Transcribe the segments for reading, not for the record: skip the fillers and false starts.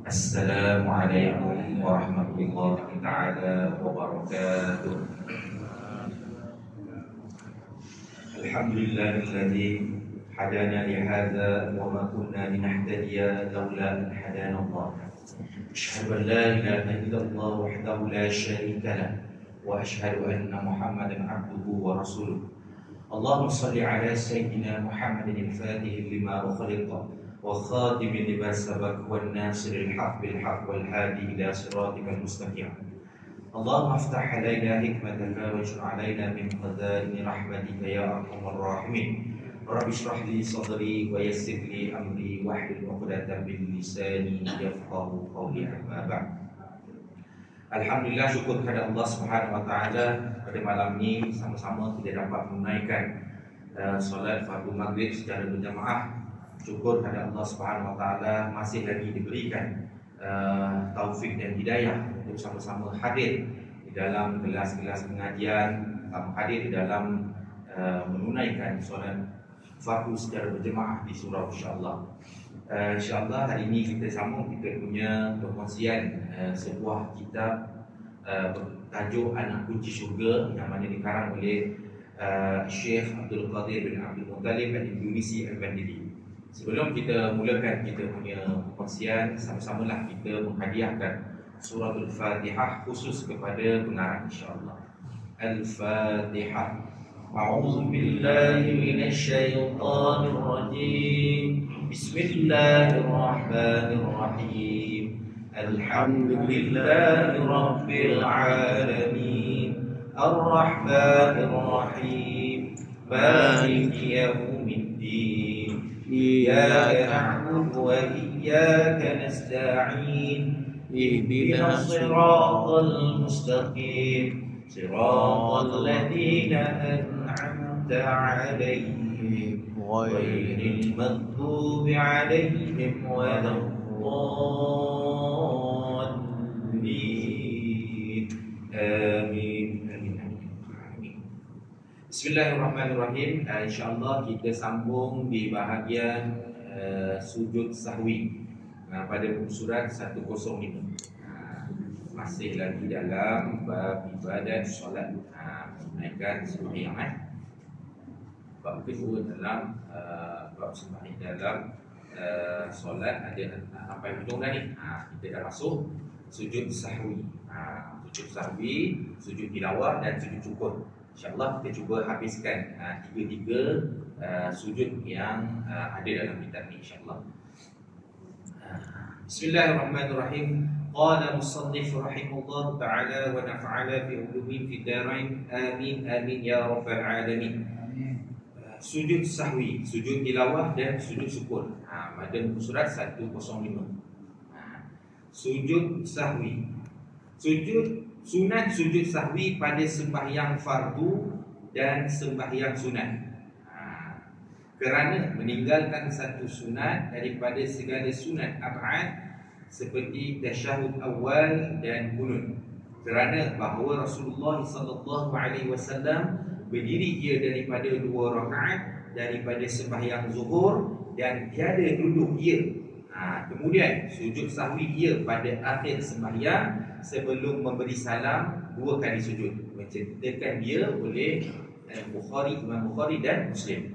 Assalamualaikum warahmatullahi taala wabarakatuh. Alhamdulillahilladzi hadana li hadza wa ma kunna linahtadiya laula an hadana Allah. Asyhadu an la ilaha illallah wahdahu la syarika lah wa asyhadu anna Muhammadan abduhu wa rasuluh. Allahumma salli ala sayyidina Muhammadin al-fatih lima ukhliqa وخاتم لما سبق والناصر الحق بالحق والهادي إلى صراطك المستقيم. اللهم افتح علينا حكمتك واجعل علينا من خزائن رحمتك يا أرحم الراحمين. رب اشرح لي صدري ويسر لي أمري واحلل عقدة من لساني يفقهوا قولي. أما بعد. Alhamdulillah, syukur kepada Allah Subhanahu Wa Taala pada malam ini sama-sama kita dapat menunaikan solat fardu maghrib secara berjamaah. Syukur kepada Allah Subhanahu Wa Taala masih lagi diberikan taufik dan hidayah untuk sama-sama hadir di dalam kelas-kelas pengajian, hadir di dalam menunaikan solat fardu secara berjemaah di surau insya-Allah. InsyaAllah hari ini kita sambung kita punya perkongsian sebuah kitab bertajuk Anak Kunci Syurga yang mana dikarang oleh Syekh Abdul Qadir bin Abdul Muttalib Al-Indonesi Al-Bandili. Sebelum kita mulakan kita punya perkongsian, sama-samalah kita menghadiahkan surah Al-Fatihah khusus kepada pengarang insya-Allah. Al-Fatihah. A'udzu billahi minasy syaithanir rajim. Bismillahirrahmanirrahim. Alhamdulillahi rabbil alamin. Ar-Rahmanir Rahim. Maliki yaumiddin. إياك نعبد وإياك نستعين اهدنا الصراط المستقيم صراط الذين أنعمت عليهم غير المغضوب عليهم ولا الضالين آمين. Bismillahirrahmanirrahim. InsyaAllah kita sambung di bahagian sujud sahwi pada buku surat 105. Masih lagi dalam bab ibadat solat, menunaikan sembahyang. Bab kedua dalam bab sembahyang dalam solat ada sampai hujung dah ni. Kita dah masuk sujud sahwi. Sujud sahwi, sujud tilawah dan sujud syukur. InsyaAllah kita cuba habiskan tiga-tiga sujud yang ada dalam kitab ini insyaAllah. Bismillahirrahmanirrahim. Qala musannif rahimahullah ta'ala wa nafa'ala fi ulumin fi darain. Amin amin ya rabbal alamin. Sujud sahwi, sujud tilawah dan sujud syukur pada buku surat 105. Sujud sahwi. Sunat sujud sahwi pada sembahyang fardu dan sembahyang sunat. Kerana meninggalkan satu sunat daripada segala sunat ab'ad seperti tasyahud awal dan kunut. Kerana bahawa Rasulullah sallallahu alaihi wasallam berdiri ia daripada 2 rakaat daripada sembahyang zuhur dan tiada duduk ia. Kemudian sujud sahwi ia pada akhir sembahyang sebelum memberi salam 2 kali sujud. Menceritakan dia oleh Imam Bukhari dan Muslim.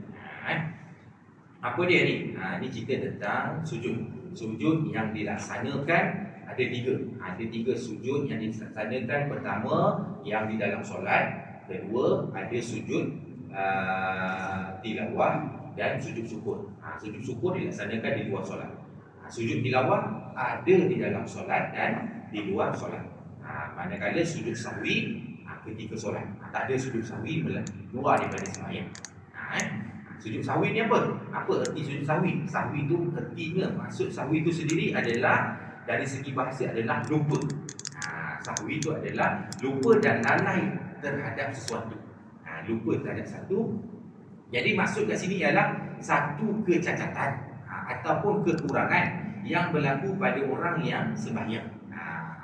Apa dia ni? Ni cerita tentang sujud. Sujud yang dilaksanakan ada 3. Ada 3 sujud yang dilaksanakan. Pertama yang di dalam solat. Kedua ada sujud tilawah dan sujud syukur. Sujud syukur dilaksanakan di luar solat. Sujud tilawah ada di dalam solat dan di luar solat. Manakala sujud sahwi ketika solat. Tak ada sujud sahwi luar daripada sembahyang. Sujud sahwi ni apa? Apa erti sujud sahwi? Sahwi itu ertinya, maksud sahwi itu sendiri adalah dari segi bahasa adalah lupa. Sahwi itu adalah lupa dan lalai terhadap sesuatu. Lupa terhadap satu. Jadi maksud kat sini ialah satu kecacatan ataupun kekurangan yang berlaku pada orang yang sembahyang.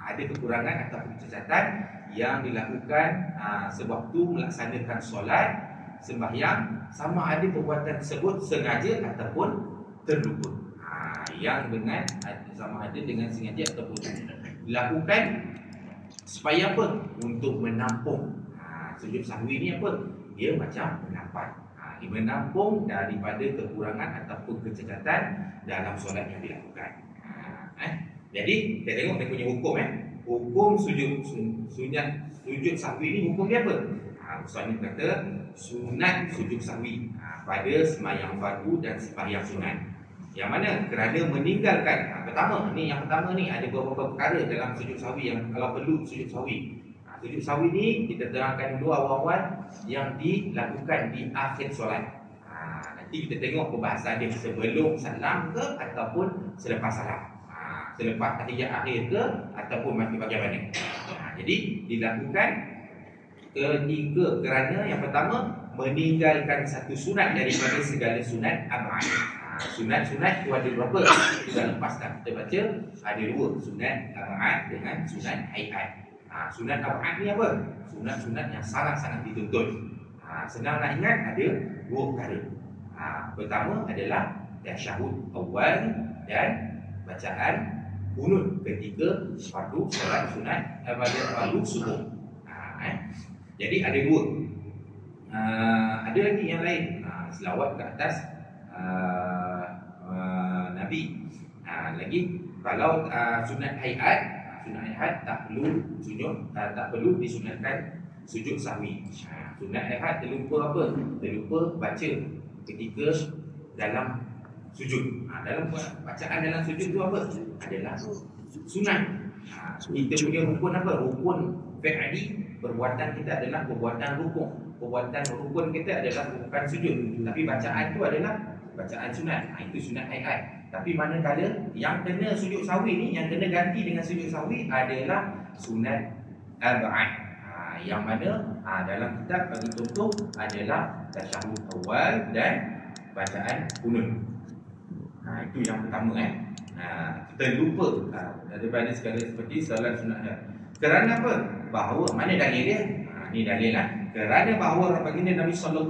Ada kekurangan ataupun kecacatan yang dilakukan sewaktu melaksanakan solat sembahyang, sama ada perbuatan tersebut sengaja ataupun terlupa. Yang dengan sama ada dengan sengaja ataupun dilakukan supaya apa? Untuk menampung. Sujud sahwi ni apa? Dia macam menampung. Dia menampung daripada kekurangan ataupun kecacatan dalam solat yang dilakukan. Jadi kita tengok dia punya hukum. Hukum sujud sahwi ni hukum dia apa? Ustaz ni kata sunat sujud sahwi pada sembahyang fardu dan sembahyang sunat. Yang mana kerana meninggalkan pertama ni ada beberapa perkara dalam sujud sahwi yang kalau perlu sujud sahwi. Sujud sahwi ni kita terangkan dulu awal-awal yang dilakukan di akhir solat. Nanti kita tengok perbahasan dia sebelum salam ke ataupun selepas salam. Selepas tahiyat akhir ke ataupun masih bagaimana. Jadi dilakukan ketika kerana yang pertama meninggalkan satu sunat daripada segala sunat ab'ad. Sunat-sunat tu ada berapa? Kita lepas dah kita baca ada dua, sunat ab'ad dengan sunat hayat. Sunat ab'ad ni apa? Sunat-sunat yang sangat-sangat dituntut. Senang nak ingat ada dua perkara. Pertama adalah tasyahud awal dan bacaan kunut ketika fardu solat sunat pada fardu subuh. Jadi ada dua. Ada lagi yang lain. Selawat ke atas Nabi. Lagi kalau sunat hayat tak perlu sujud, tak perlu disunatkan sujud sahwi. Sunat hayat terlupa apa? Terlupa baca ketika dalam sujud. Dalam bacaan dalam sujud tu apa? Adalah sunat. Kita punya rukun apa? Rukun fi'li. Perbuatan kita adalah perbuatan rukun. Perbuatan rukun kita adalah bukan sujud. Tapi bacaan tu adalah bacaan sunat. Itu sunat hayat. Tapi manakala yang kena sujud sahwi ni, yang kena ganti dengan sujud sahwi adalah sunat ab'ad. Yang mana dalam kitab bagi contoh adalah tasyahud awal dan bacaan kunut. Itu yang pertama. Kita lupa daripada segala seperti salat sunat. Kerana apa? Bahawa mana dalil dia? Ni dalil lah. Kerana bahawa baginda Nabi SAW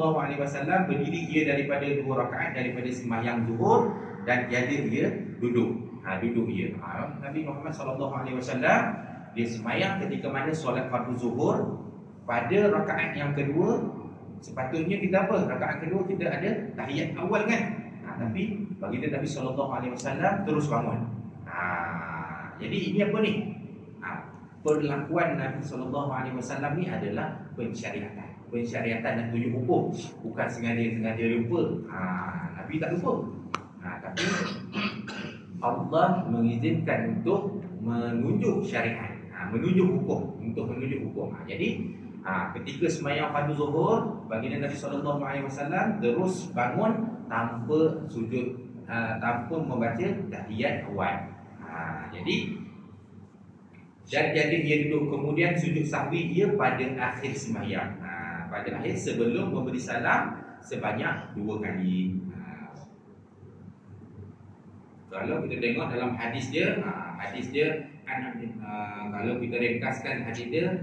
berdiri ia daripada 2 rakaat daripada sembahyang zuhur dan tiada ia duduk. Duduk ia. Nabi Muhammad SAW dia sembahyang ketika mana solat fardu zuhur pada rakaat yang kedua. Sepatutnya kita apa? Rakaat kedua kita ada tahiyat awal kan? Tapi baginda Nabi SAW terus bangun. Jadi ini apa ni? Perlakuan Nabi SAW ni adalah pensyariatan. Pensyariatan dan tunjuk hukum. Bukan sengaja lupa. Nabi tak lupa. Tapi Allah mengizinkan untuk menunjuk syariat. Menunjuk hukum. Untuk menunjuk hukum. Jadi ketika sembahyang fardu zuhur, baginda Nabi SAW terus bangun tanpa sujud, tanpa membaca tahiyat awal. Jadi dan jadi ia duduk, kemudian sujud sahwi ia pada akhir sembahyang. Pada akhir sebelum memberi salam sebanyak 2 kali. Kalau kita tengok dalam hadis dia, kalau kita ringkaskan hadis dia,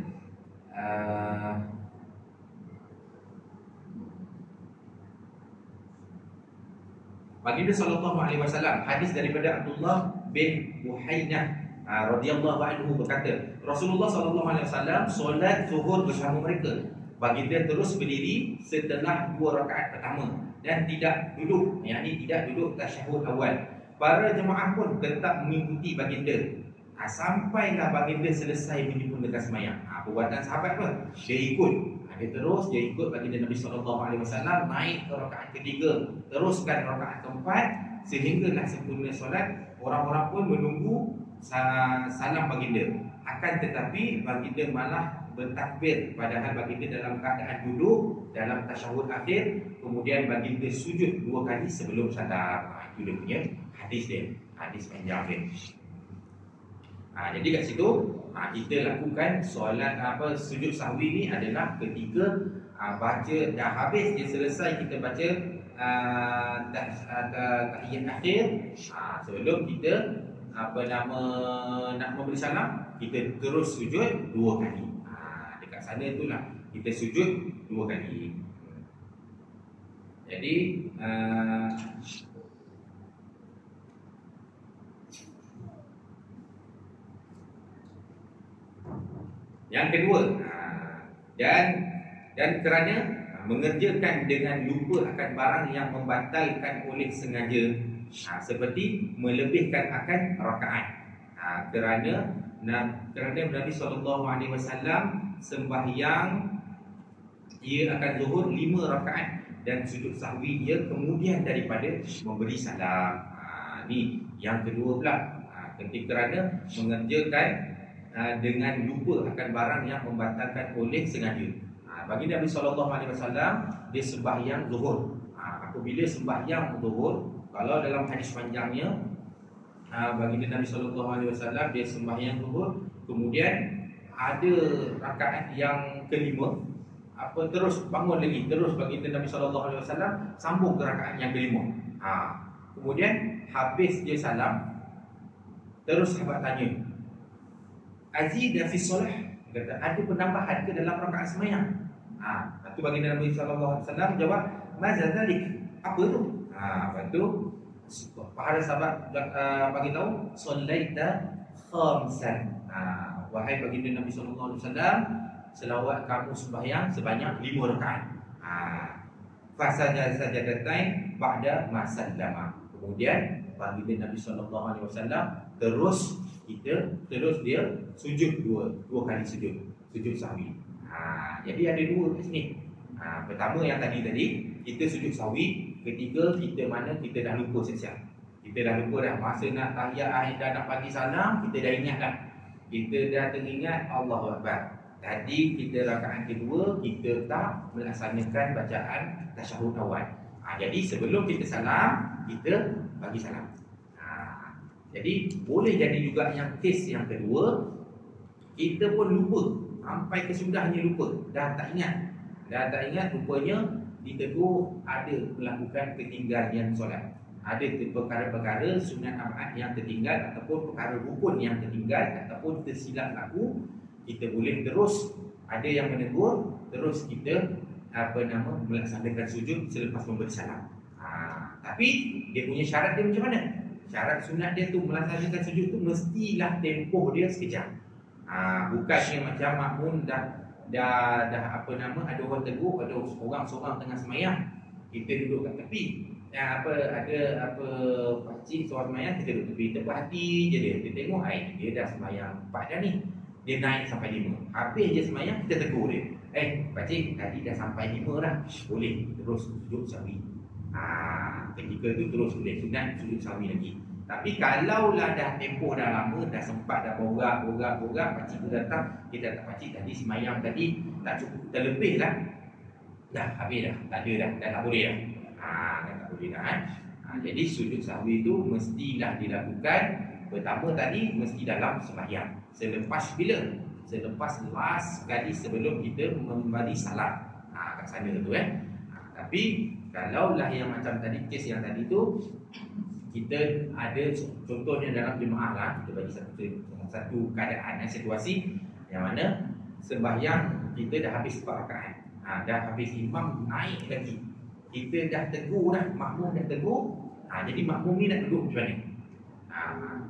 baginda SAW, hadis daripada Abdullah bin Buhainah radhiyallahu anhu berkata, Rasulullah SAW solat zuhur bersama mereka. Baginda terus berdiri setelah 2 rakaat pertama dan tidak duduk, yakni tidak duduk tasyahud awal. Para jemaah pun tetap mengikuti baginda sampailah baginda selesai menyempurnakan sembahyang. Perbuatan sahabat apa? Dia ikut. Dia ikut baginda Nabi SAW naik ke rakaat ketiga, teruskan rakaat keempat sehinggalah sempurna solat. Orang-orang pun menunggu salam baginda. Akan tetapi baginda malah bertakbir padahal baginda dalam keadaan duduk dalam tasyahud akhir. Kemudian baginda sujud 2 kali sebelum salam. Itu dia punya hadis dia. Hadis panjang dia. Jadi kat situ kita lakukan solat sujud sahwi ni adalah ketika baca dah habis, dia selesai kita baca tahiyat akhir, sebelum kita nak memberi salam, kita terus sujud 2 kali. Dekat sana itulah kita sujud 2 kali. Jadi Yang kedua, dan kerana mengerjakan dengan lupa akan barang yang membatalkan oleh sengaja, seperti melebihkan akan rakaat. Kerana Nabi SAW sembahyang ia akan zuhur 5 rakaat dan sujud sahwi ia kemudian daripada memberi salam. Ni yang kedua pula, kerana mengerjakan dengan lupa akan barang yang membatalkan oleh sengaja. Bagi Nabi SAW, dia sembahyang zuhur. Apabila sembahyang zuhur, kalau dalam hadis panjangnya, bagi Nabi SAW, dia sembahyang zuhur, kemudian ada rakaat yang kelima, terus bangun lagi, terus bagi Nabi SAW sambung ke rakaat yang kelima. Kemudian habis dia salam, terus sahabat tanya, azida fi solah, kata ada penambahan ke dalam rakaat sembahyang? Lepas tu bagi Nabi SAW jawab, maza zalik, apa tu? Lepas tu para sahabat bagi tahu, sallaita khamsan, wahai baginda Nabi SAW, selawat kamu sembahyang sebanyak 5 rakaat. Fasajada sajadatain ba'da ma sallama. Kemudian baginda Nabi SAW terus dia sujud dua kali sujud sahwi. Jadi ada dua kat sini. Pertama yang tadi kita sujud sahwi ketika kita dah lupa siap-siap. Kita dah lupa dah masa nak tahiyat akhir, dah nak bagi salam, kita dah ingat dah. Kita dah teringat Allahu Akbar. Tadi kita rakaat kedua kita tak melaksanakan bacaan tasyahud awal. Jadi sebelum kita salam, kita bagi salam. Jadi boleh jadi juga yang kes yang kedua, kita pun lupa, sampai kesudahnya lupa, dah tak ingat rupanya ditegur ada melakukan ketinggalan solat. Ada perkara-perkara sunat abad yang tertinggal, ataupun perkara rukun yang tertinggal, ataupun tersilap laku. Kita boleh terus, ada yang menegur, terus kita melaksanakan sujud selepas memberi salam. Tapi dia punya syarat dia macam mana? Syarat sunat dia tu melaksanakan sujud tu mestilah tempoh dia sekejap. Bukannya macam makmum dah ada orang tegur, ada seorang tengah semayang, kita duduk kat tepi. Ada pakcik seorang semayang, kita duduk tepi, kita berhati je dia tengok, dia dah semayang 4 dah ni, dia naik sampai 5. Habis je semayang, kita tegur dia, pakcik tadi dah sampai 5 dah, boleh terus sujud sahwi. Ketika tu terus boleh sunat sujud sahwi lagi. Tapi kalaulah dah tempoh dah lama, dah sempat dah borak, pakcik tu datang, kita kata pakcik tadi semayang tadi tak cukup, kita lebih lah, dah habis dah, tak ada dah tak boleh dah. Dah tak boleh dah kan. Jadi sujud sahwi tu mestilah dilakukan pertama tadi, mesti dalam sembahyang. Selepas bila? Selepas last kali sebelum kita memberi salam kat sana tu Tapi kalaulah yang macam tadi, kes yang tadi tu, kita ada contohnya dalam jemaah lah, kita bagi satu keadaan, situasi yang mana sembahyang kita dah habis 4 rakaat, dah habis, imam naik lagi, kita dah tegur dah, makmum dah tegur, jadi makmum ni nak duduk macam mana?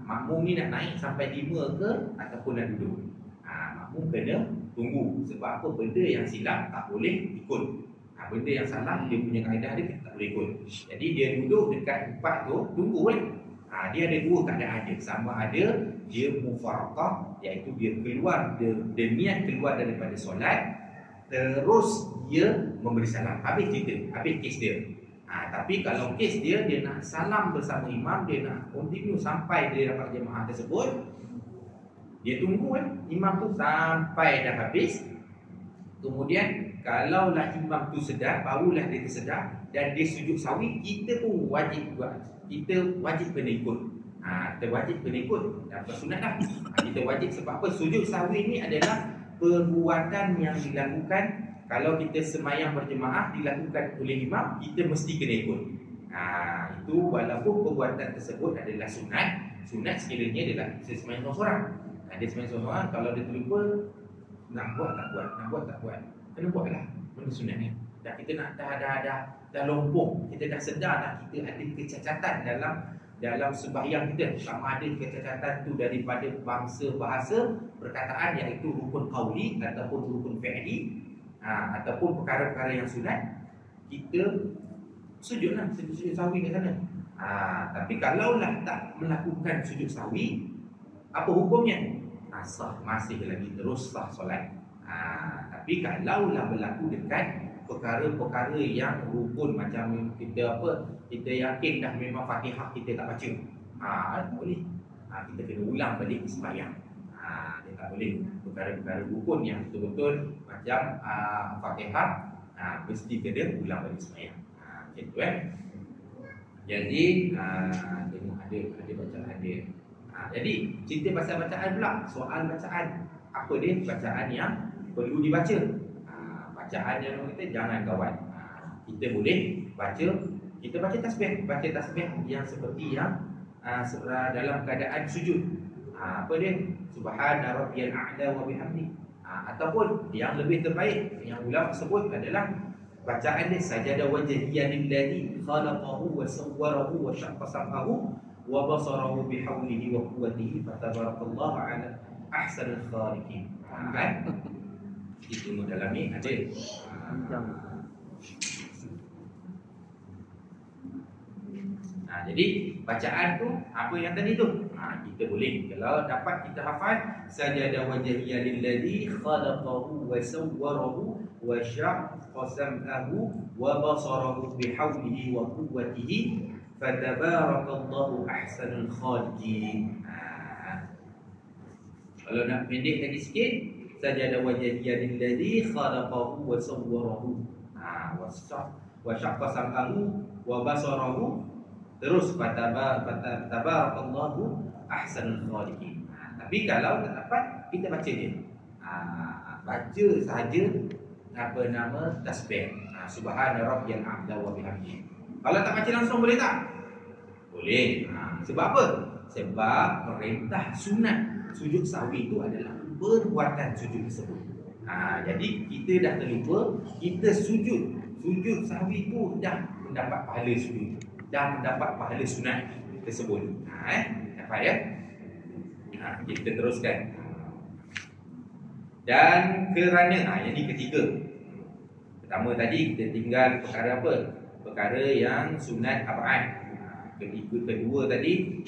Makmum ni nak naik sampai 5 ke ataupun nak duduk? Makmum kena tunggu. Sebab apa? Benda yang silap tak boleh ikut. Benda yang salah, dia punya kaedah dia tak boleh ikut. Jadi dia duduk dekat 4 tu, tunggu boleh. Dia ada 2 keadaan dia. Sama ada dia mufaraqah, iaitu dia keluar, dia niat keluar daripada solat, terus dia memberi salam. Habis cerita, habis kes dia. Tapi kalau kes dia nak salam bersama imam, dia nak continue sampai dia dapat jemaah tersebut, dia tunggu imam tu sampai dah habis. Kemudian kalaulah imam tu sedar, barulah dia tersedar dan dia sujud sahwi, kita pun wajib buat. Kita wajib kena ikut. Kita wajib kena ikut dan bersunat dah. Kita wajib sebab apa? Sujud sahwi ni adalah perbuatan yang dilakukan. Kalau kita semayang berjemaah dilakukan oleh imam, kita mesti kena ikut. Itu walaupun perbuatan tersebut adalah sunat. Sunat sekiranya adalah semayang seorang-seorang. Dia semayang seorang-seorang, kalau dia terlupa, nak buat tak buat, nak buat tak buat, kena buatlah benda sunat ni. Dah kita nak dah lompong, kita dah sedar dah kita ada kecacatan dalam dalam sembahyang kita, sama ada kecacatan tu daripada bangsa bahasa perkataan, iaitu rukun qauli ataupun rukun fi'li, ataupun perkara-perkara yang sunat, kita sujudlah, sujud sahwi kat sana. Tapi kalaulah tak melakukan sujud sahwi, apa hukumnya? Sah, masih lagi terus sah solat. Tapi kalaulah berlaku dekat perkara-perkara yang rukun, macam kita kita yakin dah memang Fatihah kita tak baca, tak boleh. Kita kena ulang balik sembahyang. Dia tak boleh. Perkara-perkara rukun yang betul-betul macam Fatihah, mesti kena ulang balik sembahyang. Macam tu Jadi tengok ada bacaan dia. Jadi cerita pasal bacaan pula, soal bacaan. Apa dia bacaan yang perlu dibaca? Bacaan yang kita jangan kawan. Kita boleh baca, kita baca tasbih yang seperti yang dalam keadaan sujud. Apa dia? Subhana rabbiyal a'la wa bihamdi. Ataupun yang lebih terbaik yang ulama sebut adalah bacaan dia sajada wajhiya lillazi khalaqahu wa sawwarahu wa syaqqa sam'ahu wa basarahu bihaulihi wa quwwatihi fatabarakallahu ala ahsanil khaliqin. Itu dalam ni ada. Jadi bacaan tu apa yang tadi tu, kita boleh, kalau dapat kita hafal sajada wajhiya lillazi khalaqahu wa sawwarahu wa syaqqa sam'ahu wa basarahu bihaulihi wa quwwatihi fatabarakallahu ahsanul khaliqin. Kalau nak pendek lagi sikit, sajada wajhiya lillazi khalaqahu wa sawwarahu wa syaqqa sam'ahu wa basarahu, terus fatabarakallahu ahsanul khaliqin. Tapi kalau tak dapat, kita baca dia. Baca sahaja tasbih. Subhana rabbiyal a'la wa bihamdihi. Kalau tak baca langsung boleh tak? Boleh. Sebab apa? Sebab perintah sunat sujud sahwi itu adalah perbuatan sujud tersebut. Jadi kita dah terlupa, kita sujud sahwi itu dah mendapat pahala sujud, dah mendapat pahala sunat tersebut. Dapat ya? Kita teruskan. Dan kerana yang ini ketiga. Pertama tadi kita tinggal perkara apa? Perkara yang sunat ab'ad. Kedua tadi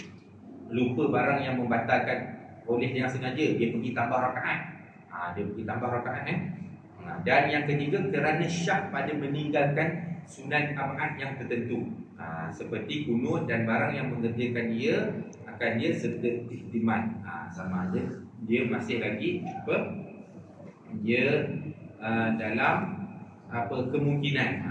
lupa barang yang membatalkan oleh yang sengaja, dia pergi tambah rakaat. Dan yang ketiga kerana syak pada meninggalkan sunat ab'ad yang tertentu, seperti kunut dan barang yang mengerjakan dia serta ihtimal. Sama ada dia masih lagi dia dalam kemungkinan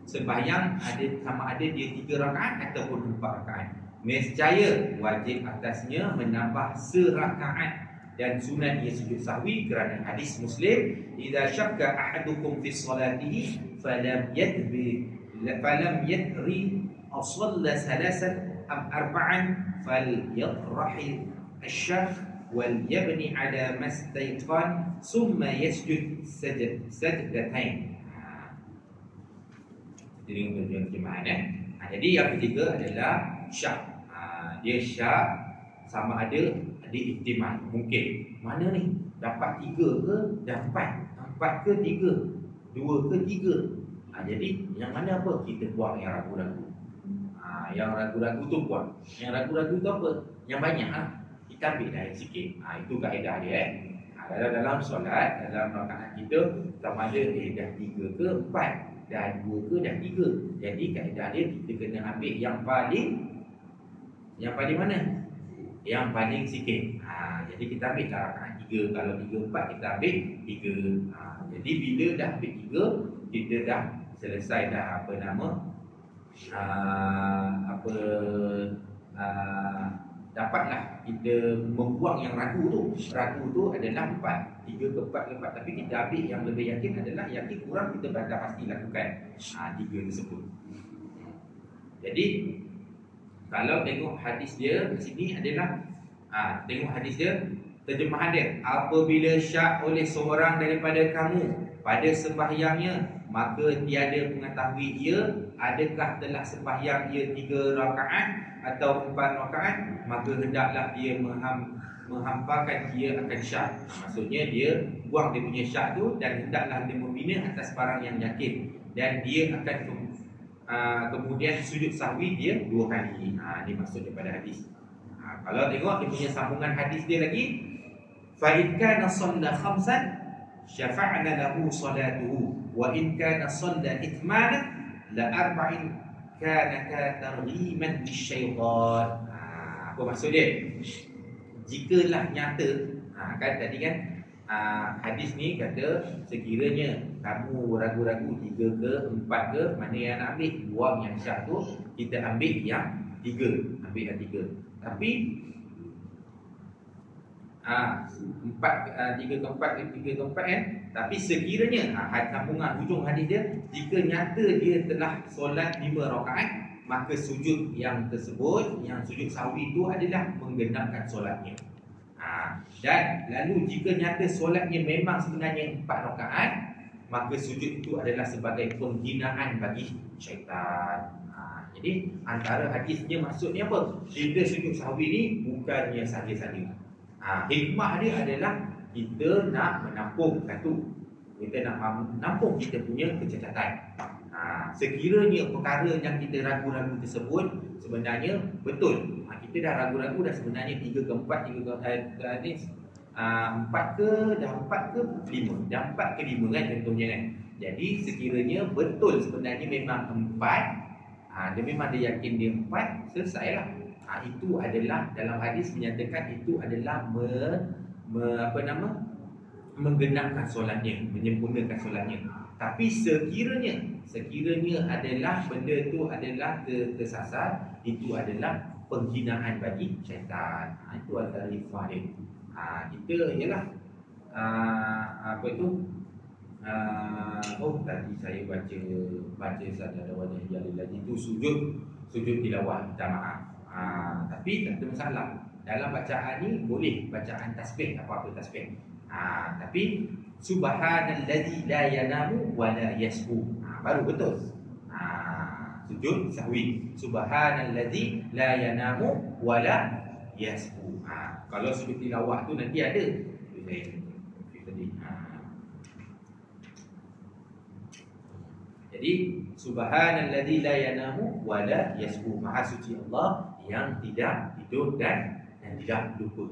sembahyang sama ada dia 3 rakaat ataupun 4 rakaat. Nescaya wajib atasnya menambah serakaat dan sunat ia sujud sahwi kerana hadis Muslim, idza syakka ahadukum fi salatihi falam yadri asalla salasan am arba'an falyatrahil asyakh wal yabni ala mastayqan summa yasjud sajdatain. Jadi untuk terjemahan jadi yang ketiga adalah syak. Dia syak sama ada ihtimal, mungkin mana ni dapat 3 ke dan 4 ke 3, 2 ke 3. Jadi yang mana apa? Kita buang yang ragu-ragu. Yang ragu-ragu tu buang. Yang ragu-ragu tu apa? Yang banyak kita ambil dah sikit. Itu kaedah dia. Dalam solat, dalam rakaat kita sama ada dah 3 ke 4, dah 2 ke dah 3. Jadi kaedah dia kita kena ambil yang paling mana? Yang paling sikit. Jadi kita ambil rakaat 3. Kalau 3 4 kita ambil 3. Jadi bila dah ambil 3, kita dah selesai dah dapatlah kita membuang yang ragu tu. Ragu tu adalah 4, 3 ke 4 ke 4. Tapi kita ambil yang lebih yakin adalah yakin kurang, kita dah pasti lakukan 3 tersebut. Jadi kalau tengok hadis dia di sini adalah tengok hadis dia Terjemahan dia, apabila syak oleh seorang daripada kamu pada sembahyangnya, maka tiada mengetahui ia adakah telah sembahyang ia 3 rakaat atau 4 rakaat, maka hendaklah dia menghampakan dia akan syak. Maksudnya dia buang dia punya syak tu dan hendaklah dia membina atas barang yang yakin, dan dia akan kemudian sujud sahwi dia 2 kali. Ini maksud daripada hadis. Kalau tengok dia punya sambungan hadis dia lagi, fa in kana shalla khamsan syafa'na lahu salatuhu wa in kana shalla itmana la arba'in kana targhiman lisyaitan. Apa maksud dia? Jikalah nyata, kan tadi kan hadis ni kata sekiranya kamu ragu-ragu 3 ke 4 ke, mana yang nak ambil, buang yang syak tu, kita ambil yang 3, ambil yang 3. Tapi 3 ke 4 kan. Tapi sekiranya sambungan hujung hadis dia, jika nyata dia telah solat 5 rakaat, maka sujud yang tersebut, yang sujud sahwi itu adalah menggenapkan solatnya. Dan lalu jika nyata solatnya memang sebenarnya 4 rakaat, maka sujud itu adalah sebagai penghinaan bagi syaitan. Jadi antara hadisnya maksudnya apa? Kita sujud sahwi ni bukannya saja-saja. Hikmah dia adalah kita nak menampung satu, kita nak menampung kita punya kecacatan. Sekiranya perkara yang kita ragu-ragu tersebut sebenarnya betul, kita dah ragu-ragu dah sebenarnya 3 ke 4, 4 ke dah 4 ke 5, dah 4 ke 5 kan contohnya kan. Jadi sekiranya betul sebenarnya memang 4, dia memang dia yakin dia 4, selesailah. Itu adalah dalam hadis menyatakan itu adalah menggenapkan solatnya, menyempurnakan solatnya. Tapi sekiranya adalah benda tu adalah tersasar, itu adalah penghinaan bagi syaitan. Itu adalah hikmah dia. Kita ialah apa tu? Tadi saya baca sahaja wajah jalil lagi itu sujud tilawah, minta maaf. Tapi tak ada masalah. Dalam bacaan ni boleh bacaan tasbih, apa-apa tasbih. Tapi subhanallazi la yanamu wa la yasbu, baru betul. Sujud sahwi, subhanallazi la yanamu wa la yasbu. Kalau sujud tilawah tu nanti ada. Jadi subhanallazi la yanamu wa la yasbu, maha suci Allah yang tidak tidur dan tidak lupa.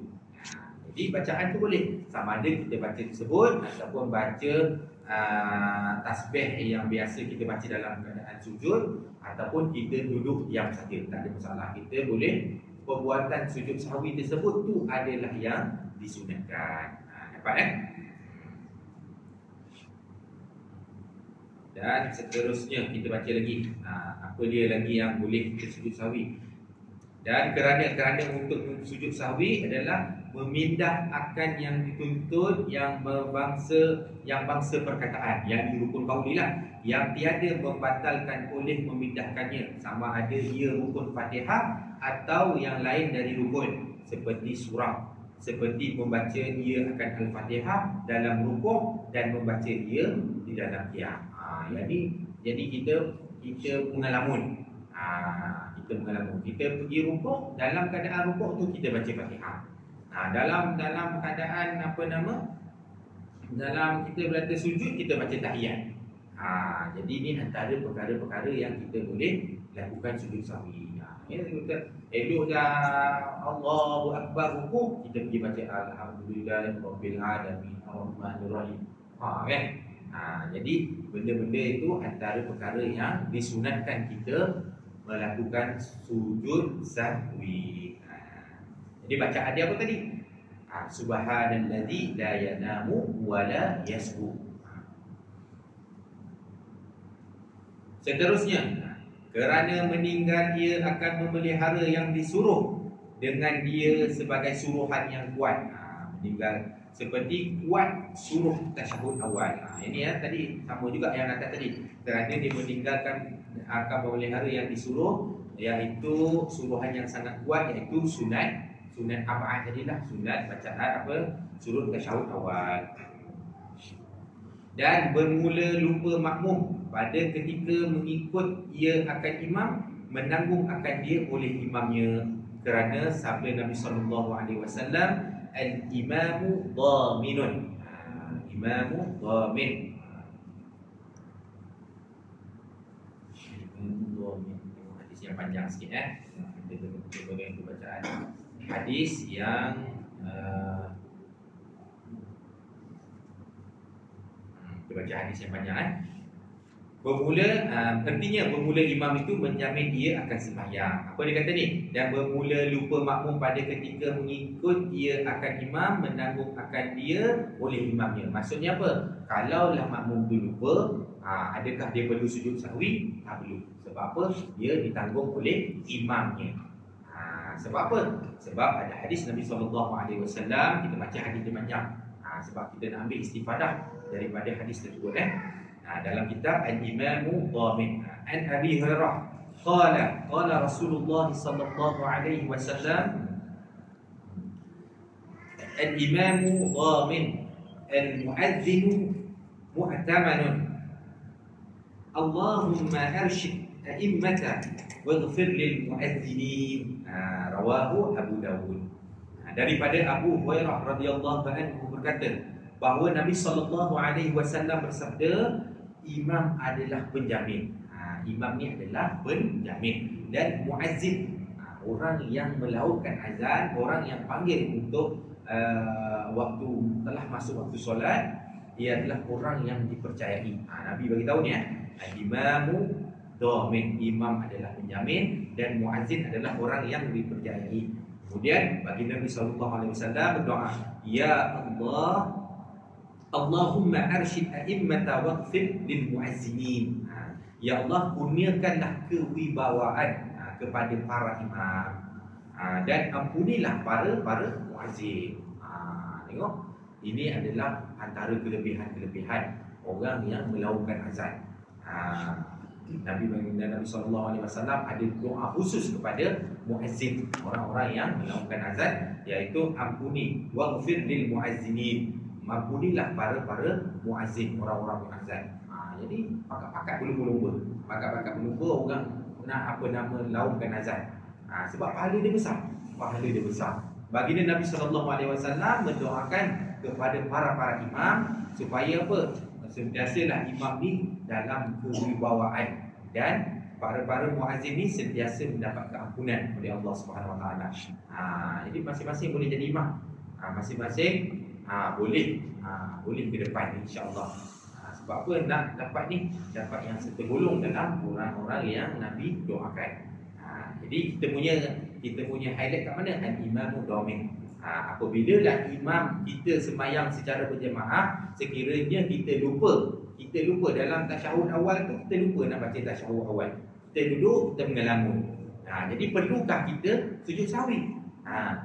Jadi bacaan tu boleh, sama ada kita baca tersebut ataupun baca tasbih yang biasa kita baca dalam keadaan sujud, ataupun kita duduk diam saja, tak ada masalah. Kita boleh, perbuatan sujud sahwi tersebut tu adalah yang disunatkan. Dapat Dan seterusnya kita baca lagi apa dia lagi yang boleh kita sujud sahwi. Dan kerana untuk sujud sahwi adalah memindah akan yang dituntut yang bangsa perkataan, yang di rukun qauli lah, yang tiada membatalkan oleh memindahkannya, sama ada ia rukun Fatihah atau yang lain dari rukun, seperti surah, seperti membaca ia akan Al-Fatihah dalam rukuk dan membaca ia di dalam qiyam. Jadi kita mengalamun. Kita pergi rukuk, dalam keadaan rukuk tu kita baca Fatihah. Dalam keadaan dalam kita berada sujud, kita baca tahiyat. Jadi ini antara perkara-perkara yang kita boleh lakukan sujud sahwi. Kita elok dah Allahu Akbar rukuk, kita pergi baca Alhamdulillahirabbil alamin arrahmanir rahim. Kan? Jadi benda-benda itu antara perkara yang disunatkan kita melakukan sujud sahwi. Jadi bacaan dia apa tadi? Subhanallazi la yanamu wa la yasbu. Seterusnya, kerana meninggal ia akan memelihara yang disuruh dengan dia sebagai suruhan yang kuat. Meninggal seperti kuat suruh tasyahud awal. Ini tadi sama juga yang atas tadi. Kerana dia meninggalkan akan memelihara yang disuruh, iaitu suruhan yang sangat kuat, iaitu sunat Sunat ab'ad jadilah sunat bacaan apa? Surut tasyahud awal. Dan bermula lupa makmum pada ketika mengikut ia akan imam, menanggung akan dia oleh imamnya, kerana sabda Nabi sallallahu alaihi wasallam, al-imamu dhaminun. Imamu dhamin. Hadis yang panjang sikit kita boleh bacaan hadis yang kita baca hadis yang panjang Bermula, artinya bermula imam itu menjamin ia akan sembahyang. Apa dia kata ni? Dan bermula lupa makmum pada ketika mengikut ia akan imam, menanggung akan dia oleh imamnya. Maksudnya apa? Kalaulah makmum tu lupa, adakah dia perlu sujud sahwi? Tak perlu. Sebab apa? Dia ditanggung oleh imamnya. Sebab apa? Sebab ada hadis Nabi SAW, kita baca hadis dia panjang. Sebab kita nak ambil istifadah daripada hadis tersebut. Dalam kitab Al-Imamu Dhamin, an Abi Hurairah qala Rasulullah sallallahu alaihi wasallam, Al-Imamu Dhamin, Al-Mu'adzinu Mu'tamanun, Allahumma arshid a'immata waghfir lil mu'adzinin. Rawahu Abu Dawud. Daripada Abu Hurairah radhiyallahu anhu berkata bahawa Nabi sallallahu alaihi wasallam bersabda, imam adalah penjamin. Imam ni adalah penjamin. Dan muazzin, orang yang melautkan azan, orang yang panggil untuk waktu telah masuk waktu solat, ia adalah orang yang dipercayai. Nabi bagi tahu ni, imamu dhamin, imam adalah penjamin, dan muazzin adalah orang yang dipercayai. Kemudian baginda Nabi sallallahu alaihi wasallam berdoa, ya Allah, Allahumma arsyid a'immata waghfir lil mu'azzinin. Ya Allah, kurniakanlah kewibawaan kepada para imam, dan ampunilah para muazzin. Tengok, ini adalah antara kelebihan-kelebihan orang yang melakukan azan. Nabi sallallahu alaihi wasallam ada doa khusus kepada muazzin, orang-orang yang melakukan azan, iaitu ampuni waghfir lil mu'azzinin, mampunilah para muazzin, orang-orang muazzin. Jadi pakat-pakat berlumba-lumba, orang nak lakukan azan. Sebab pahala dia besar. Baginda Nabi sallallahu alaihi wasallam mendoakan kepada para imam supaya apa? Sentiasalah imam ni dalam kewibawaan, dan para muazzin ni sentiasa mendapat keampunan oleh Allah Subhanahu Wa Taala. Jadi masing-masing boleh jadi imam. Masing-masing boleh ke depan, insya-Allah. Sebab apa nak dapat ni? Dapat yang setergolong dalam orang-orang yang Nabi doakan. Jadi kita punya highlight kat mana? Al-Imamu Dhamin. Apabila lah imam kita sembahyang secara berjemaah, sekiranya kita lupa dalam tasyahud awal tu, kita lupa nak baca tasyahud awal, kita duduk, kita mengelamun. Jadi perlukah kita sujud sahwi?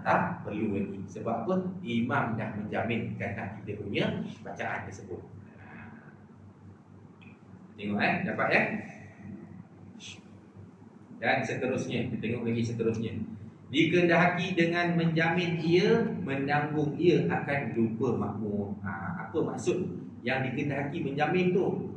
Tak perlu lagi. Sebab apa? Imam dah menjaminkan kita punya bacaan tersebut. Tengok dapat ya? Dan seterusnya, kita tengok lagi seterusnya. Dikehendaki dengan menjamin ia, menanggung ia akan lupa makmum. Apa maksud yang dikehendaki menjamin tu?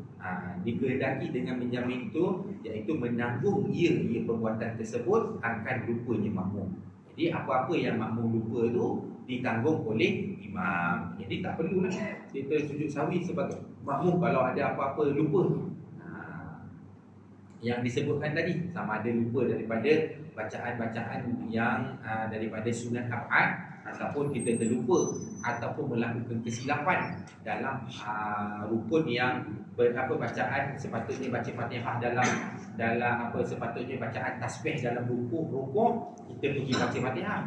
Dikehendaki dengan menjamin itu, iaitu menanggung ia perbuatan tersebut akan lupanya makmum. Jadi apa-apa yang makmum lupa tu ditanggung oleh imam. Jadi tak perlulah kita sujud sahwi sebagai makmum kalau ada apa-apa lupa. Yang disebutkan tadi, sama ada lupa daripada bacaan-bacaan yang daripada sunat ab'ad, ataupun kita terlupa ataupun melakukan kesilapan dalam rukun yang bacaan sepatutnya baca Fatihah dalam sepatutnya bacaan tasbih dalam rukun kita pergi baca Fatihah.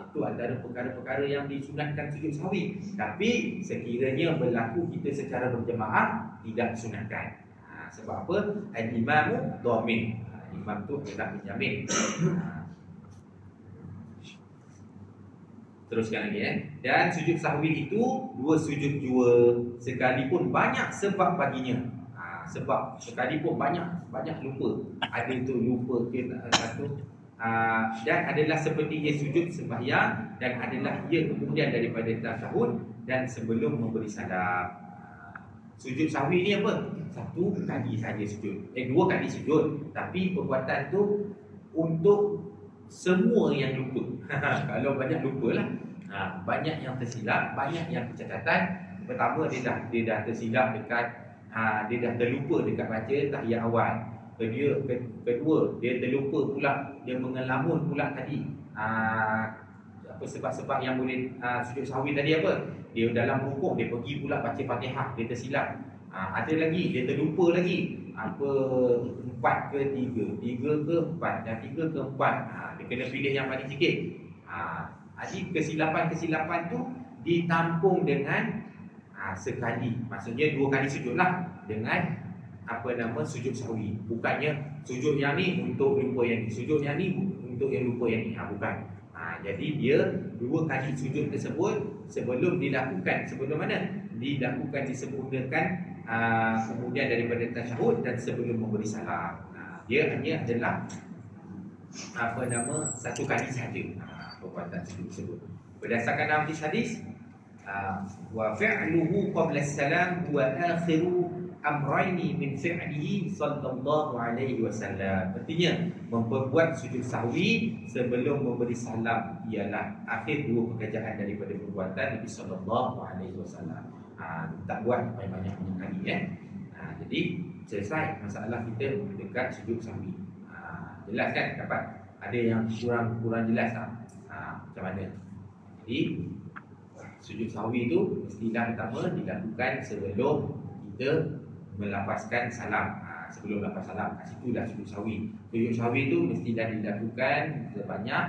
Itu antara perkara-perkara yang disunatkan sujud sahwi. Tapi sekiranya berlaku kita secara berjemaah, tidak disunatkan. Sebab apa? Al-Imamu Dhamin. Imam tu adalah menjamin. Teruskan lagi Dan sujud sahwi itu dua sujud jua, sekalipun banyak sebab baginya. Sebab sekalipun banyak lupa. Ada tu lupa ke satu, dan adalah seperti ia sujud sembahyang, dan adalah ia kemudian daripada tasyahud dan sebelum memberi salam. Sujud sahwi ni apa? Satu kali saja sujud, dua kali sujud, tapi perbuatan tu untuk semua yang lupa. Kalau banyak lupa lah, banyak yang tersilap, banyak yang kecacatan. Pertama dia dah tersilap dekat dia dah terlupa dekat baca tahiyat awal. Kedua dia terlupa pula, dia mengelamun pula tadi. Apa sebab-sebab yang boleh sujud sahwi tadi apa? Dia dalam rukuk dia pergi pula baca Fatihah, dia tersilap. Ada lagi, dia terlupa lagi. Apa 4 ke 3, 3 ke 4 dan 3 ke 4. Dia kena pilih yang paling sikit. Jadi kesilapan-kesilapan tu ditampung dengan sekali. Maksudnya 2 kali sujud lah dengan sujud sahwi. Bukannya sujud yang ni untuk lupa yang ni, sujud yang ni untuk yang lupa yang ni. Bukan. Jadi dia 2 kali sujud tersebut sebelum dilakukan. Sebelum mana? Dilakukan disempurnakan kemudian daripada tasyahud dan sebelum memberi salam. Dia hanya adalah 1 kali saja perbuatan sujud tersebut. Berdasarkan hadis wa fi'luhu qabla as-salam huwa akhiru amrayni min fi'lihi sallallahu alaihi wasallam. Artinya memperbuat sujud sahwi sebelum memberi salam ialah akhir 2 pekerjaan daripada perbuatan Nabi sallallahu alaihi wasallam. Tak buat banyak kali jadi selesai masalah kita dekat sujud sahwi. Jelas kan? Dapat ada yang kurang jelas macam mana. Jadi sujud sahwi itu mestilah pertama dilakukan sebelum kita melafazkan salam. Sebelum lafaz salam, kat situ dah sujud sahwi. Sujud sahwi itu mestilah dilakukan sebanyak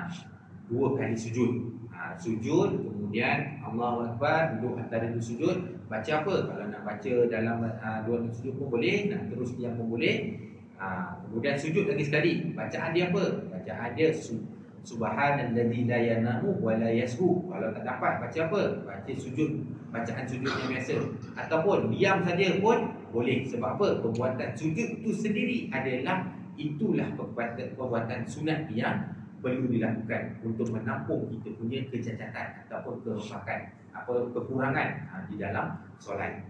2 kali sujud. Sujud, kemudian Allahu Akbar, duduk antara 2 sujud. Baca apa? Kalau nak baca dalam 2 sujud pun boleh, nak terus diam pun boleh. Kemudian sujud lagi sekali. Bacaan dia apa? Bacaan dia Subhanalladzi la yanamu wa la yashu. Kalau tak dapat baca apa? Baca sujud, bacaan sujud yang biasa. Ataupun diam saja pun boleh. Sebab apa? Perbuatan sujud itu sendiri itulah perbuatan sunat yang perlu dilakukan untuk menampung kita punya kecacatan ataupun kerosakan, kekurangan di dalam solat.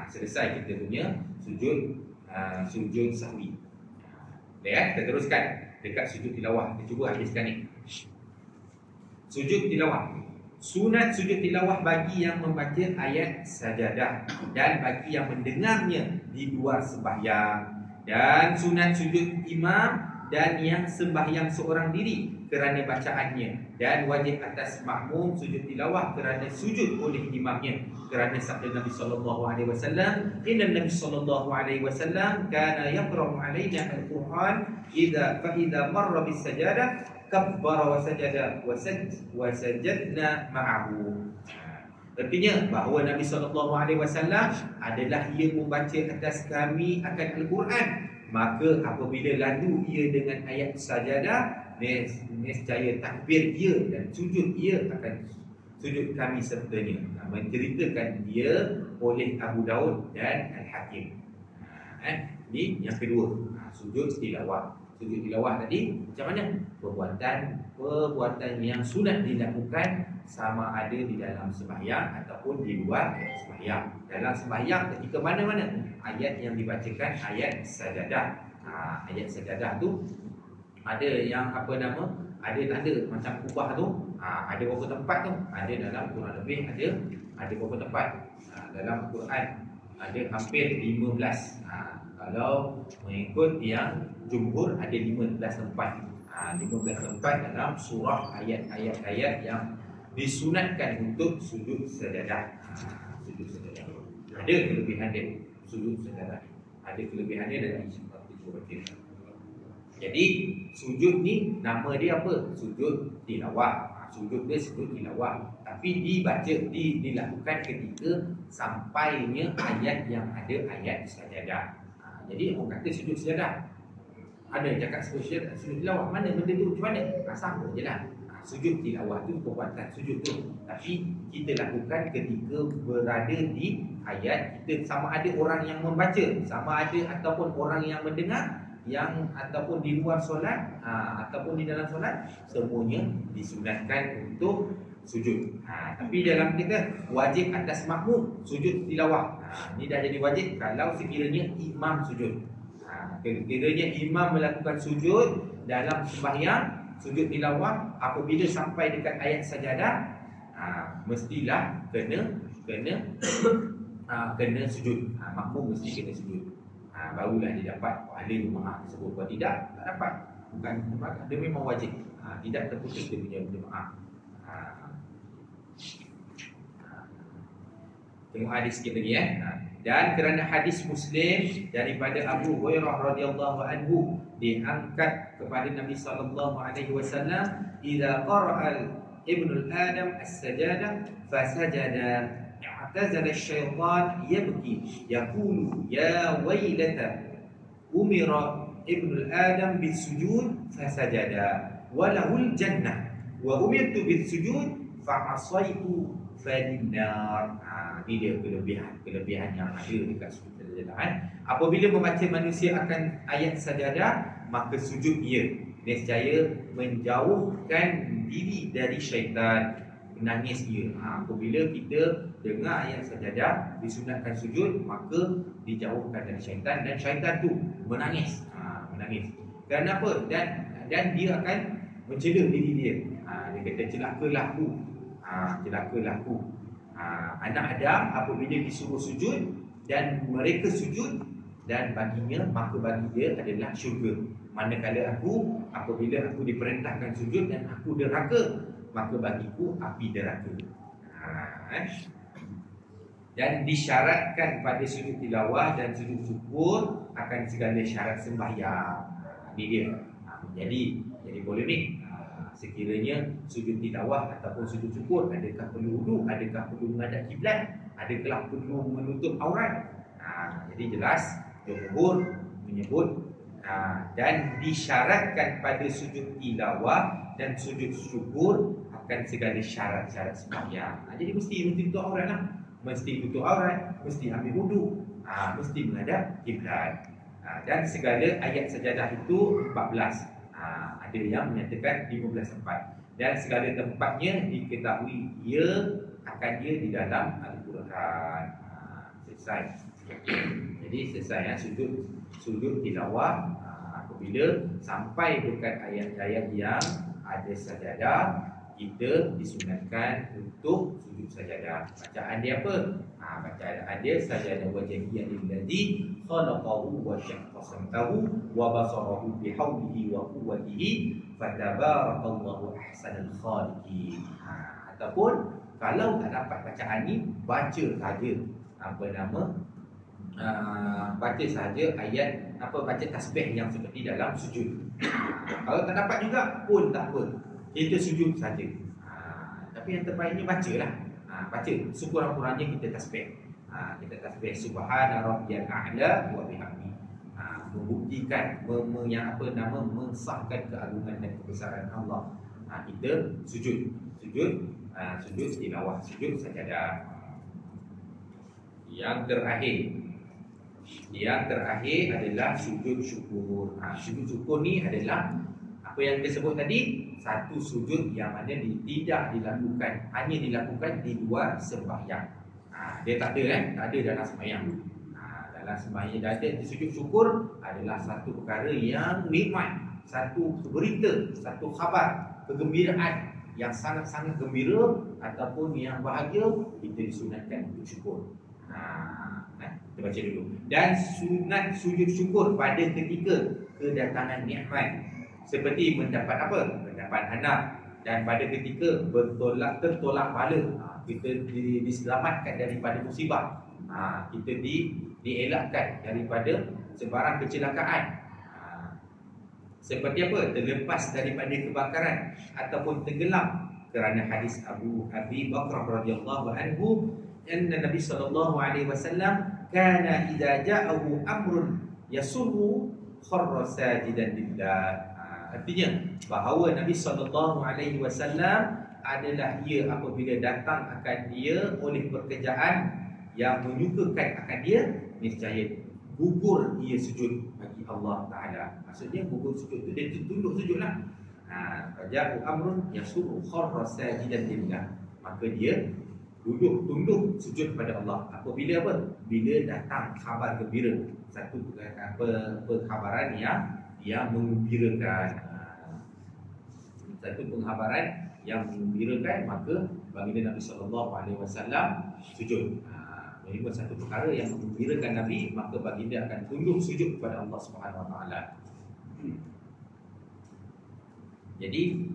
Selesai kita punya sujud sahwi. Kita teruskan dekat sujud tilawah. Kita cuba habiskan ni. Sujud tilawah. Sunat sujud tilawah bagi yang membaca ayat sajadah dan bagi yang mendengarnya di luar sembahyang, dan sunat sujud imam dan yang sembahyang seorang diri kerana bacaannya, dan wajib atas makmum sujud tilawah kerana sujud oleh imamnya, kerana sabda Nabi sallallahu alaihi wasallam, inna Nabi sallallahu alaihi wasallam kana yaqra'u alaina al-Quran idza marra bis sajadah kabbara wa sajada wa sajadna ma'ahu. Artinya bahawa Nabi sallallahu alaihi wasallam adalah ia membaca atas kami akan Al-Quran, maka apabila lalu ia dengan ayat sajadah, nescaya takbir ia dan sujud ia akan sujud kami sertanya. Menceritakan dia oleh Abu Daud dan Al-Hakim. Ini yang kedua, sujud tilawah. Sujud tilawah tadi macam mana? Perbuatan yang sunat dilakukan sama ada di dalam sembahyang ataupun di luar sembahyang. Dalam sembahyang ketika mana-mana ayat yang dibacakan ayat sajadah. Ayat sajadah tu ada yang ada tanda macam kubah tu. Ada berapa tempat tu? Ada dalam kurang lebih ada berapa tempat? Dalam Quran ada hampir 15. Kalau mengikut yang jumhur ada 15 tempat. 15 tempat dalam surah ayat-ayat yang disunatkan untuk sujud sajadah. Sujud sajadah. Ada kelebihan dia sujud sajadah. Ada kelebihan dia dari seperti itu. Jadi sujud ni nama dia apa? Sujud tilawah. Sujud dia sujud tilawah. Tapi dilakukan ketika sampainya ayat yang ada ayat sajadah. Jadi orang kata sujud sajadah. Ada yang cakap sujud tilawah. Mana benda tu macam mana? Sama je lah. Sujud tilawah tu perbuatan sujud tu. Tapi kita lakukan ketika berada di ayat. Kita sama ada orang yang membaca, sama ada ataupun orang yang mendengar, yang ataupun di luar solat ataupun di dalam solat, semuanya disunatkan untuk sujud. Tapi dalam kita wajib atas makmum sujud tilawah. Ini dah jadi wajib kalau sekiranya imam sujud. Sekiranya imam melakukan sujud dalam sembahyang, sujud tilawah, apabila sampai dekat ayat sajadah, mestilah kena sujud. Makmum mesti kena sujud. Barulah dia dapat pahala jemaah tersebut. Kalau tidak, tak dapat. Bukan dia memang wajib. Tidak terputus dia punya jemaah. Tengok hadis sikit lagi Dan kerana hadis Muslim daripada Abu Hurairah radhiyallahu anhu diangkat kepada Nabi sallallahu alaihi wasallam, "Idza qara'a ibnu Adam as-sajadah fasajada, i'tazala asy-syaitan yabki yaqulu ya wailata umira ibnu Adam bis-sujud fasajada wa lahul jannah wa umirtu bis-sujud fa asaitu falinnar." Ini dia kelebihan yang ada dekat sujud sajadah. Apabila membaca manusia akan ayat sajadah, maka sujud ia nescaya menjauhkan diri dari syaitan, menangis ia. Apabila kita dengar ayat sajadah disunatkan sujud, maka dijauhkan dari syaitan, dan syaitan tu menangis. Menangis. Kenapa? Dan dia akan mencela diri dia. Dia kata celakalah aku. Celakalah aku. Anak Adam apabila disuruh sujud dan mereka sujud, dan baginya, maka bagi dia adalah syurga. Manakala aku, apabila aku diperintahkan sujud dan aku derhaka, maka bagiku api derhaka. Dan disyaratkan pada sujud tilawah dan sujud syukur akan segala syarat sembahyang. Ini dia. Jadi polemik. Sekiranya sujud tilawah ataupun sujud syukur, adakah perlu wudu, adakah perlu menghadap kiblat, adakah perlu menutup aurat? Jadi jelas jumhur menyebut dan disyaratkan pada sujud tilawah dan sujud syukur akan segala syarat-syarat sembahyang. Jadi mesti tutup aurat lah. Mesti tutup aurat, mesti ambil wudu, mesti menghadap kiblat. Dan segala ayat sajadah itu 14. Ada yang menyatakan 15 tempat, dan segala tempatnya diketahui ia di dalam Al-Quran. Selesai. Jadi selesai sujud tilawah. Apabila sampai dekat ayat-ayat yang ada sajadah, kita disunatkan untuk sujud sajadah. Bacaan dia apa? Bacaan dia sajadah wajhiyah lillazi khalaqahu wa syaqqa samtahu wa basarahu bihawlihi wa quwwatihi fatabarakallahu ahsanul khaliqin. Ataupun kalau tak dapat bacaan ni, baca saja baca saja ayat baca tasbih yang seperti dalam sujud. Kalau tak dapat juga pun tak apa, kita sujud saja. Tapi yang terbaiknya bacalah. Baca sekurang-kurangnya kita tasbih. Kita tasbih subhana rabbiyal a'la wa bihamdi. Membuktikan mensahkan keagungan dan kebesaran Allah. Kita sujud tilawah, sujud sajadah. Yang terakhir adalah sujud syukur. Sujud syukur ni adalah apa yang kita sebut tadi, satu sujud yang mana hanya dilakukan di luar sembahyang. Dia tak ada dalam sembahyang. Dalam sembahyang ada. Sujud syukur adalah satu perkara yang nikmat, satu berita, satu khabar, kegembiraan yang sangat-sangat gembira ataupun yang bahagia, kita disunatkan untuk syukur. Kita baca dulu. Dan sunat sujud syukur pada ketika kedatangan nikmat, seperti mendapat mendapat anak, dan pada ketika tertolak bala, kita diselamatkan daripada musibah, kita dielakkan daripada sebarang kecelakaan, seperti terlepas daripada kebakaran ataupun tenggelam, kerana hadis Abu Bakar radhiyallahu anhu, anna Nabi sallallahu alaihi wasallam kana idza ja'ahu amrun yasurru kharra sajidan lillah. Artinya bahawa Nabi sallallahu alaihi wasallam adalah ia apabila datang akan dia oleh pekerjaan yang menyukakan akan dia, niscaya gugur ia sujud bagi Allah Ta'ala. Maksudnya gugur sujud tu dia tunduk sujud lah. Faja'u amrun yasuru kharra sajidan lillah. Maka dia tunduk sujud kepada Allah. Apabila apa? Bila datang khabar gembira, satu pengkhabaran yang mengembirakan. Satu pengkhabaran yang mengembirakan, maka baginda Nabi SAW sujud. Menerima satu perkara yang mengembirakan Nabi, maka baginda akan tunduk sujud kepada Allah Subhanahu Wa Taala. Jadi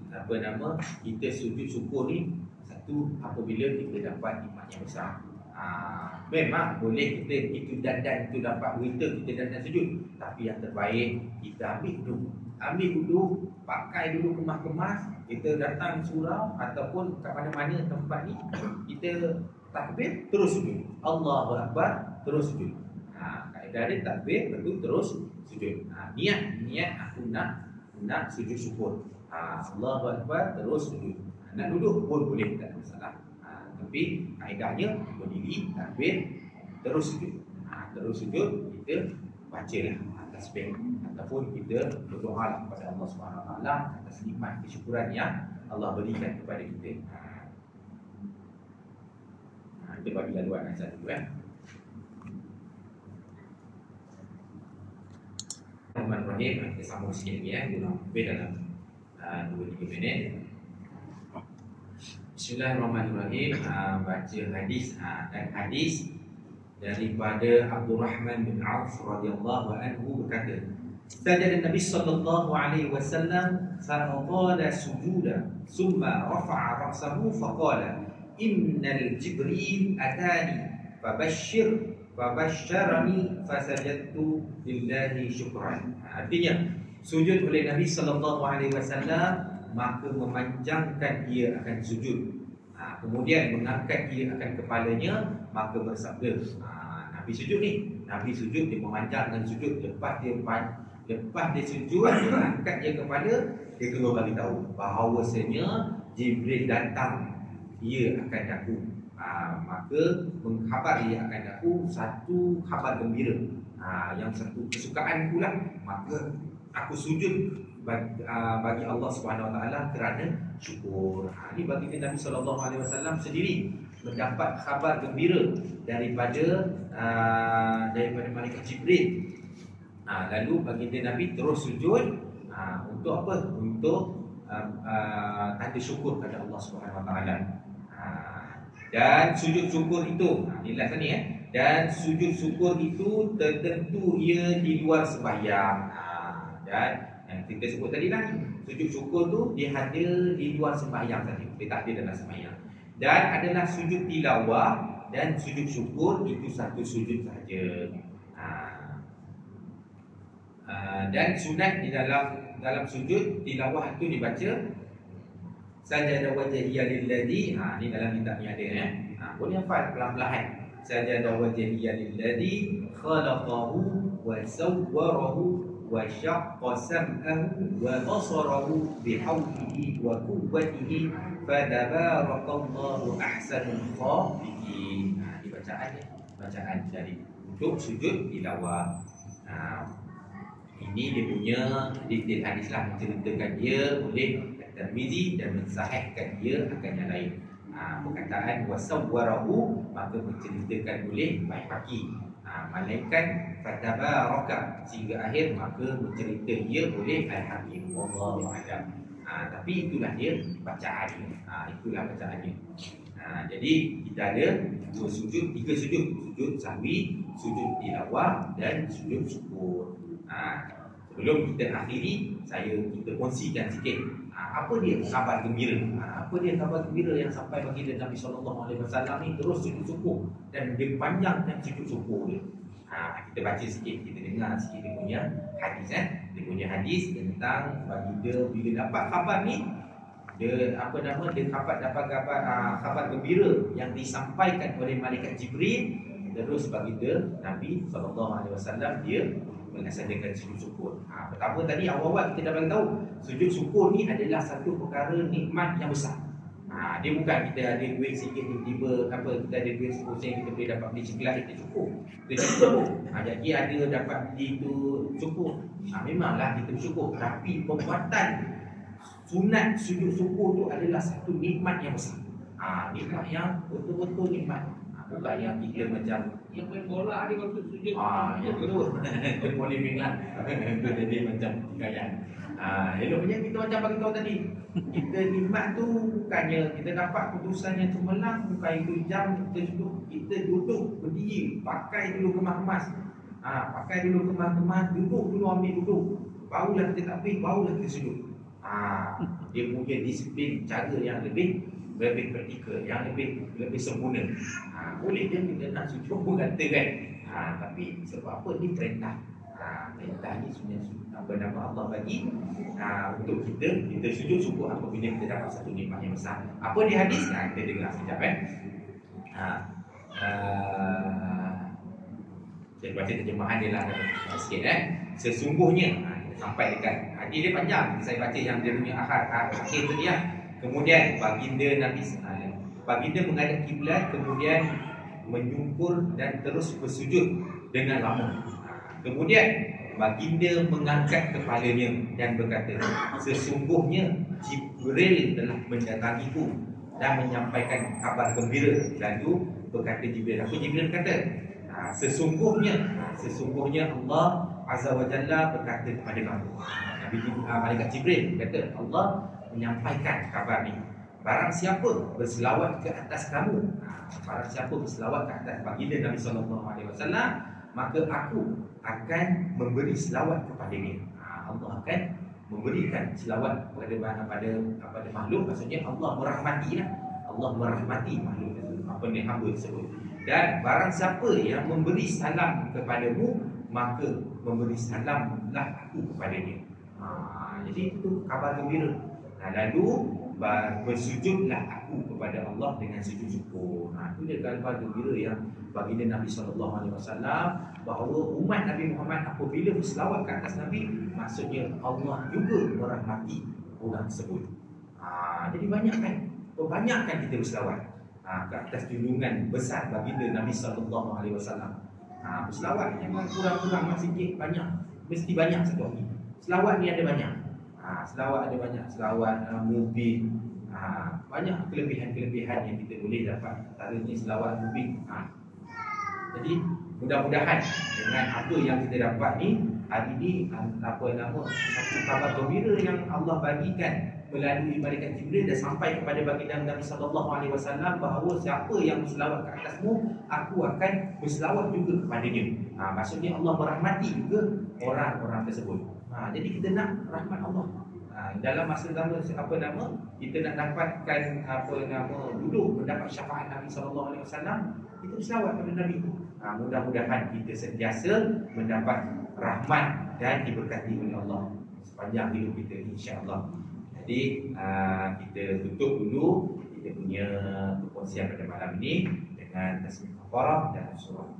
kita sujud syukur ni, satu apabila kita dapat nikmat yang besar. Memang boleh kita itu dandan, itu dapat berita kita dandan sujud, tapi yang terbaik kita ambil duduk, pakai dulu kemas-kemas, kita datang surau ataupun kat mana-mana tempat ni, kita takbir terus sujud, Allahu Akbar terus sujud. Kaedah dia takbir betul terus sujud. Niat aku nak sujud syukur. Allahu Akbar terus sujud. Nak duduk pun boleh, tak ada masalah. Tapi kaedahnya berdiri, takbir, terus sujud. Terus sujud, kita bacalah tasbih ataupun kita berdoa kepada Allah Subhanahu Wa Taala atas nikmat kesyukuran yang Allah berikan kepada kita. Kita bagi laluan azan dulu Bismillahirrahmanirrahim. Kita sambung sikit lagi lebih dalam 2-3 minit. Bismillahirrahmanirrahim. Baca hadis, dan hadis daripada Abdurrahman bin Auf radhiyallahu anhu berkata, Sajada Nabi sallallahu alaihi wasallam faqala sujuda thumma rafa'a ra'sahu faqala innal Jibril atani fabashsharani fasajadtu lillahi syukran. Artinya sujud oleh Nabi sallallahu alaihi wasallam, maka memanjangkan ia akan sujud. Kemudian mengangkat ia akan kepalanya, maka bersabda. Nabi sujud ni, Nabi sujud, dia memanjangkan sujud. Lepas dia sujud, dia angkat dia kepala, dia keluar bagi tahu bahawasanya Jibril datang, ia akan daku. Maka mengkhabar ia akan daku satu khabar gembira, yang satu kesukaan pula. Maka aku sujud bagi Allah Subhanahu Wa Taala kerana syukur. Ini bagi Nabi Sallallahu Alaihi Wasallam sendiri mendapat khabar gembira daripada malaikat Jibril. Lalu baginda Nabi terus sujud untuk apa? Untuk tanda syukur kepada Allah Subhanahu Wa Taala. Dan sujud syukur itu, inilah tadi dan sujud syukur itu tertentu ia di luar sembahyang. Dan yang kita sebut tadi lah, sujud syukur tu dia ada di luar sembahyang saja, dia tak ada dalam sembahyang. Dan adalah sujud tilawah dan sujud syukur itu satu sujud saja. Dan sunat di dalam sujud tilawah itu dibaca sajada wajhiya lilladzi. Ni dalam kitab ni ada boleh hafal pelan-pelan. Sajada wajhiya lilladzi khalaqahu wa sawwarahu wa syaqqa sam'ahu wa basarahu bihawlihi wa quwwatihi fadabaraqallahu ahsanul khaliqin. Ini bacaan dari untuk sujud tilawah. Ini dia punya detail hadis lah, menceritakan dia oleh Tirmizi dan mensahihkan dia akan yang lain. Perkataan wasawwarahu maka menceritakan oleh Baihaqi. Malaikat fatabaraka sehingga akhir maka mencerita dia oleh Al-Hakim. Wallahu a'lam. Tapi itulah dia bacaannya. Itulah bacaannya. Jadi kita ada dua sujud, tiga sujud. Sujud sahwi, sujud tilawah dan sujud syukur. Sebelum kita akhiri, kita kongsikan sikit apa dia khabar gembira. Apa dia khabar gembira yang sampai bagi Nabi SAW ni terus sujud syukur dan dia panjangkan sujud syukur dia. Kita baca sikit, kita dengar sikit dia punya hadis. Dia punya hadis tentang baginda bila dapat khabar ni, dia dapat khabar gembira yang disampaikan oleh malaikat Jibril. Terus baginda Nabi SAW dia melaksanakan sujud syukur. Pertama tadi awal-awal kita dah bagi tahu sujud syukur ni adalah satu perkara nikmat yang besar. Dia bukan kita ada duit sikit tiba-tiba kita ada duit 10 sen kita boleh dapat beli segelas itu cukup. Kita cukup. Jadi ada dapat beli itu cukup. Memanglah kita bersyukur, tapi perbuatan sunat sujud syukur tu adalah satu nikmat yang besar. Nikmat yang betul-betul nikmat. Bukan yang kita macam yang main bola dia kalau sujud. ya betul. Kita boleh minat. Itu jadi macam gaya. Eloknya kita macam bagi tahu tadi. Kita nikmat tu bukannya kita dapat putusan yang cemerlang, bukan itu jam kita duduk berdiri, pakai dulu kemas-kemas. Pakai dulu kemas-kemas, duduk dulu, ambil duduk. Barulah kita takbir, barulah kita sujud. Dia punya disiplin cara yang lebih praktikal, yang lebih sempurna. Boleh je kita nak sujud pun kata kan. Tapi sebab apa ni perintah. Perintah ni sebenarnya apa nama Allah bagi untuk kita sujud syukur apabila kita dapat satu nikmat yang besar. Apa di hadis? Kita dengar sekejap saya baca terjemahan dia lah sikit Sesungguhnya sampai dekat hadis dia panjang, saya baca yang dia punya akhir tadi Kemudian baginda menghadap kiblat, kemudian menyungkur dan terus bersujud dengan lama. Kemudian baginda mengangkat kepalanya dan berkata, sesungguhnya Jibril telah mendatangiku dan menyampaikan kabar gembira. Lalu berkata Jibril, apa Jibril kata? Sesungguhnya Allah Azza wa Jalla berkata kepada kamu. Malaikat Jibril kata, Allah menyampaikan kabar ni. Barang siapa berselawat ke atas kamu, barang siapa berselawat ke atas baginda Nabi SAW, maka aku akan memberi selawat kepadanya. Allah akan memberikan selawat kepada makhluk. Maksudnya Allah merahmati Allah merahmati makhluk hamba tersebut. Dan barang siapa yang memberi salam kepadamu, maka memberi salamlah aku kepadanya. Jadi itu kabar gembira. Lalu bersujudlah aku kepada Allah dengan sujud syukur. Itu dia kabar gembira yang baginda Nabi SAW, bahawa umat Nabi Muhammad apabila berselawat ke atas Nabi, maksudnya Allah juga merahmati orang tersebut. Jadi banyakkan kita berselawat ke atas junjungan besar baginda Nabi SAW. Berselawat jangan kurang-kurang, sikit banyak, mesti banyak satu hari. Selawat ni ada banyak. Selawat ada banyak, selawat mubin. Banyak kelebihan-kelebihan yang kita boleh dapat. Antaranya selawat mubin. Jadi mudah-mudahan dengan apa yang kita dapat ni, hari ni satu kabar gembira yang Allah bagikan melalui malaikat Jibril dan sampai kepada baginda Nabi SAW, bahawa siapa yang berselawat ke atasmu, aku akan berselawat juga kepadanya. Maksudnya Allah merahmati juga orang-orang tersebut. Jadi kita nak rahmat Allah. Dalam masa kita nak dapatkan duduk mendapat syafaat Nabi SAW, kita berselawat kepada Nabi. Mudah-mudahan kita sentiasa mendapat rahmat dan diberkati oleh Allah sepanjang hidup kita, insya-Allah. Jadi kita tutup dulu kita punya perkongsian pada malam ini dengan tasbih kafarah dan surah.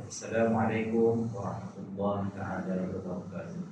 Assalamualaikum warahmatullahi wabarakatuh.